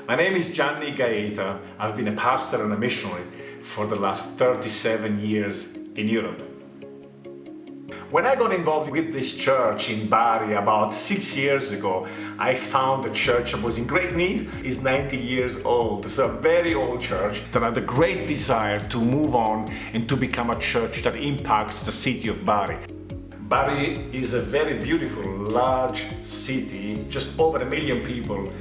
My name is Gianni Gaeta. I've been a pastor and a missionary for the last 37 years in Europe. When I got involved with this church in Bari about 6 years ago, I found the church that was in great need. It's 90 years old. It's a very old church that had a great desire to move on and to become a church that impacts the city of Bari. Bari is a very beautiful, large city, just over 1 million people.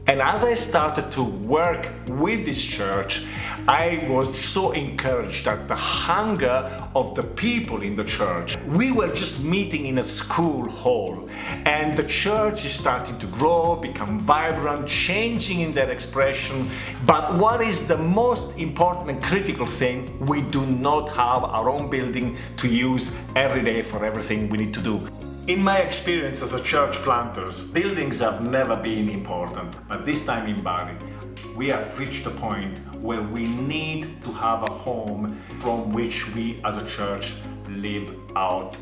And as I started to work with this church, I was so encouraged at the hunger of the people in the church. We were just meeting in a school hall, and the church is starting to grow, become vibrant, changing in their expression. But what is the most important and critical thing? We do not have our own building to use every day for everything we need to do. In my experience as a church planter, buildings have never been important, but this time in Bari, we have reached a point where we need to have a home from which we as a church live out.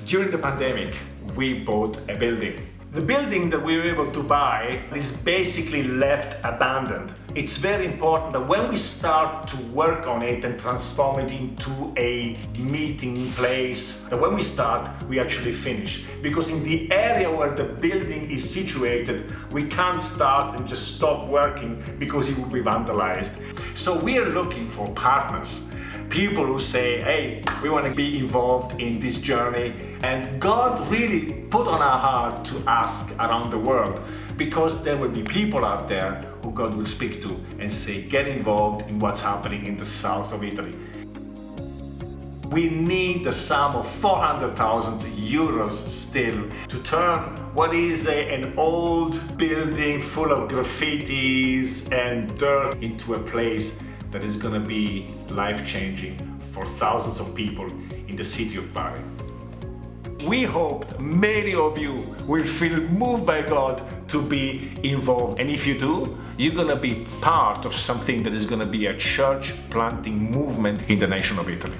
During the pandemic, we bought a building. The building that we were able to buy is basically left abandoned. It's very important that when we start to work on it and transform it into a meeting place, that when we start, we actually finish. Because in the area where the building is situated, we can't start and just stop working because it will be vandalized. So we are looking for partners. People who say, hey, we want to be involved in this journey. And God really put on our heart to ask around the world, because there will be people out there who God will speak to and say, get involved in what's happening in the south of Italy. We need the sum of 400,000 euros still to turn what is an old building full of graffitis and dirt into a place that is going to be life-changing for thousands of people in the city of Bari. We hope many of you will feel moved by God to be involved. And if you do, you're going to be part of something that is going to be a church planting movement in the nation of Italy.